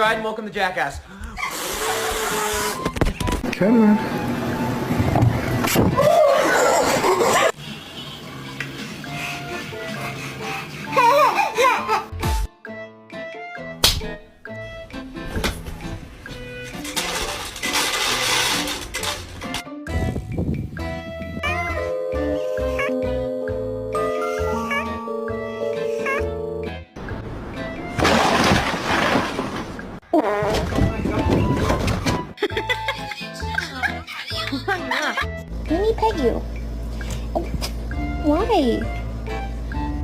ride and welcome to Jackass. Come on. Let me pet you. Why?